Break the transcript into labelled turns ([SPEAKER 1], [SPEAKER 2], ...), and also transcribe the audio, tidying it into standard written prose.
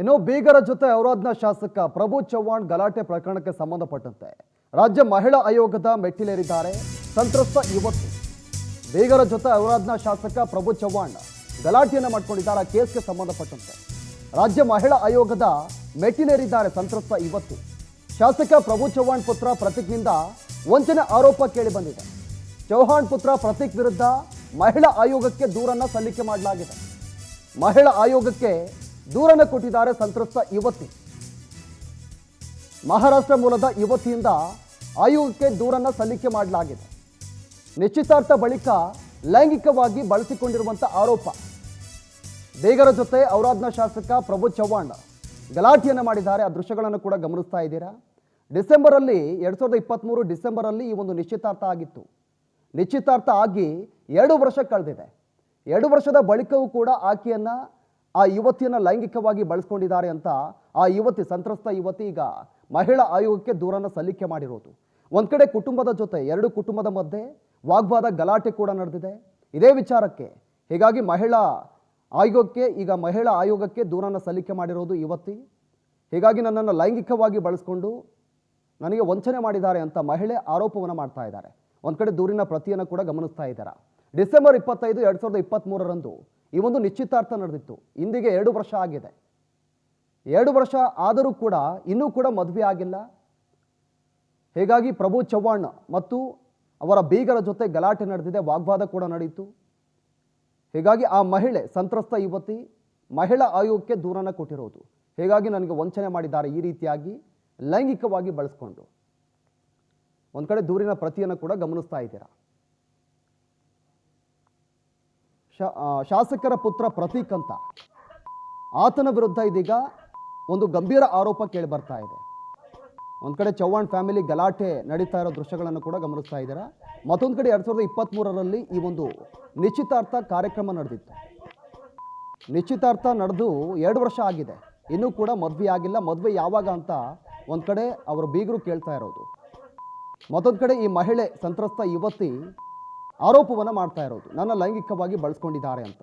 [SPEAKER 1] ಇನ್ನು ಬೀಗರ ಜೊತೆ ಔರಾದ್ನ ಶಾಸಕ ಪ್ರಭು ಚವ್ಹಾಣ್ ಗಲಾಟೆ ಪ್ರಕರಣಕ್ಕೆ ಸಂಬಂಧಪಟ್ಟಂತೆ ರಾಜ್ಯ ಮಹಿಳಾ ಆಯೋಗದ ಮೆಟ್ಟಿಲೇರಿದ್ದಾರೆ ಸಂತ್ರಸ್ತ ಯುವತಿ. ಬೀಗರ ಜೊತೆ ಔರಾದ್ನ ಶಾಸಕ ಪ್ರಭು ಚವ್ಹಾಣ್ ಗಲಾಟೆಯನ್ನು ಮಾಡಿಕೊಂಡಿದ್ದಾರೆ. ಆ ಕೇಸ್ಗೆ ಸಂಬಂಧಪಟ್ಟಂತೆ ರಾಜ್ಯ ಮಹಿಳಾ ಆಯೋಗದ ಮೆಟ್ಟಿಲೇರಿದ್ದಾರೆ ಸಂತ್ರಸ್ತ ಯುವತಿ. ಶಾಸಕ ಪ್ರಭು ಚವ್ಹಾಣ್ ಪುತ್ರ ಪ್ರತೀಕ್ನಿಂದ ವಂಚನೆ ಆರೋಪ ಕೇಳಿ ಬಂದಿದೆ. ಚವ್ಹಾಣ್ ಪುತ್ರ ಪ್ರತೀಕ್ ವಿರುದ್ಧ ಮಹಿಳಾ ಆಯೋಗಕ್ಕೆ ದೂರನ್ನು ಸಲ್ಲಿಕೆ ಮಾಡಲಾಗಿದೆ. ಮಹಿಳಾ ಆಯೋಗಕ್ಕೆ ದೂರನ್ನು ಕೊಟ್ಟಿದ್ದಾರೆ ಸಂತ್ರಸ್ತ ಯುವತಿ. ಮಹಾರಾಷ್ಟ್ರ ಮೂಲದ ಯುವತಿಯಿಂದ ಆಯೋಗಕ್ಕೆ ದೂರನ್ನು ಸಲ್ಲಿಕೆ ಮಾಡಲಾಗಿದೆ. ನಿಶ್ಚಿತಾರ್ಥ ಬಳಿಕ ಲೈಂಗಿಕವಾಗಿ ಬಳಸಿಕೊಂಡಿರುವಂಥ ಆರೋಪ. ಬೀಗರ ಜೊತೆ ಔರಾದ್ನ ಶಾಸಕ ಪ್ರಭು ಚವ್ಹಾಣ್ ಗಲಾಟೆಯನ್ನು ಮಾಡಿದ್ದಾರೆ. ಆ ದೃಶ್ಯಗಳನ್ನು ಕೂಡ ಗಮನಿಸ್ತಾ ಇದ್ದೀರಾ. ಡಿಸೆಂಬರಲ್ಲಿ 2023 ಡಿಸೆಂಬರಲ್ಲಿ ಈ ಒಂದು ನಿಶ್ಚಿತಾರ್ಥ ಆಗಿತ್ತು. ನಿಶ್ಚಿತಾರ್ಥ ಆಗಿ 2 ವರ್ಷ ಕಳೆದಿದೆ. 2 ವರ್ಷದ ಬಳಿಕವೂ ಕೂಡ ಆಕೆಯನ್ನು ಆ ಯುವತಿಯನ್ನು ಲೈಂಗಿಕವಾಗಿ ಬಳಸ್ಕೊಂಡಿದ್ದಾರೆ ಅಂತ ಆ ಯುವತಿ, ಸಂತ್ರಸ್ತ ಯುವತಿ ಈಗ ಮಹಿಳಾ ಆಯೋಗಕ್ಕೆ ದೂರನ್ನು ಸಲ್ಲಿಕೆ ಮಾಡಿರೋದು. ಒಂದು ಕಡೆ ಕುಟುಂಬದ ಜೊತೆ 2 ಕುಟುಂಬದ ಮಧ್ಯೆ ವಾಗ್ವಾದ, ಗಲಾಟೆ ಕೂಡ ನಡೆದಿದೆ ಇದೇ ವಿಚಾರಕ್ಕೆ. ಹೀಗಾಗಿ ಮಹಿಳಾ ಆಯೋಗಕ್ಕೆ ದೂರನ್ನು ಸಲ್ಲಿಕೆ ಮಾಡಿರೋದು ಯುವತಿ. ಹೀಗಾಗಿ ನನ್ನನ್ನು ಲೈಂಗಿಕವಾಗಿ ಬಳಸ್ಕೊಂಡು ನನಗೆ ವಂಚನೆ ಮಾಡಿದ್ದಾರೆ ಅಂತ ಮಹಿಳೆ ಆರೋಪವನ್ನು ಮಾಡ್ತಾ ಇದ್ದಾರೆ. ಒಂದು ಕಡೆ ದೂರಿನ ಪ್ರತಿಯನ್ನು ಕೂಡ ಗಮನಿಸ್ತಾ ಇದ್ದಾರೆ. ಡಿಸೆಂಬರ್ 25, 2023ರಂದು ಈ ಒಂದು ನಿಶ್ಚಿತಾರ್ಥ ನಡೆದಿತ್ತು. ಇಂದಿಗೆ 2 ವರ್ಷ ಆಗಿದೆ. 2 ವರ್ಷ ಆದರೂ ಕೂಡ ಇನ್ನೂ ಕೂಡ ಮದುವೆ ಆಗಿಲ್ಲ. ಹೀಗಾಗಿ ಪ್ರಭು ಚವ್ಹಾಣ್ ಮತ್ತು ಅವರ ಬೀಗರ ಜೊತೆ ಗಲಾಟೆ ನಡೆದಿದೆ, ವಾಗ್ವಾದ ಕೂಡ ನಡೆಯಿತು. ಹೀಗಾಗಿ ಆ ಮಹಿಳೆ, ಸಂತ್ರಸ್ತ ಯುವತಿ ಮಹಿಳಾ ಆಯೋಗಕ್ಕೆ ದೂರನ್ನು ಕೊಟ್ಟಿರೋದು. ಹೀಗಾಗಿ ನನಗೆ ವಂಚನೆ ಮಾಡಿದ್ದಾರೆ ಈ ರೀತಿಯಾಗಿ ಲೈಂಗಿಕವಾಗಿ ಬಳಸ್ಕೊಂಡು. ಒಂದು ಕಡೆ ದೂರಿನ ಪ್ರತಿಯನ್ನು ಕೂಡ ಗಮನಿಸ್ತಾ ಇದ್ದೀರಾ. ಶಾಸಕರ ಪುತ್ರ ಪ್ರತೀಕ್ ಅಂತ ಆತನ ವಿರುದ್ಧ ಇದೀಗ ಒಂದು ಗಂಭೀರ ಆರೋಪ ಕೇಳಿ ಬರ್ತಾ ಇದೆ. ಒಂದು ಕಡೆ ಚವ್ಹಾಣ್ ಫ್ಯಾಮಿಲಿ ಗಲಾಟೆ ನಡೀತಾ ಇರೋ ದೃಶ್ಯಗಳನ್ನು ಕೂಡ ಗಮನಿಸ್ತಾ ಇದ್ದೀರಾ. ಮತ್ತೊಂದು ಕಡೆ 2023ರಲ್ಲಿ ಈ ಒಂದು ನಿಶ್ಚಿತಾರ್ಥ ಕಾರ್ಯಕ್ರಮ ನಡೆದಿತ್ತು. ನಿಶ್ಚಿತಾರ್ಥ ನಡೆದು 2 ವರ್ಷ ಆಗಿದೆ, ಇನ್ನೂ ಕೂಡ ಮದುವೆ ಆಗಿಲ್ಲ. ಮದುವೆ ಯಾವಾಗ ಅಂತ ಒಂದು ಕಡೆ ಅವರ ಬೀಗರು ಕೇಳ್ತಾ ಇರೋದು. ಮತ್ತೊಂದು ಕಡೆ ಈ ಮಹಿಳೆ, ಸಂತ್ರಸ್ತ ಯುವತಿ ಆರೋಪವನ್ನು ಮಾಡ್ತಾ ಇರೋದು, ನನ್ನ ಲೈಂಗಿಕವಾಗಿ ಬಳಸ್ಕೊಂಡಿದ್ದಾರೆ ಅಂತ.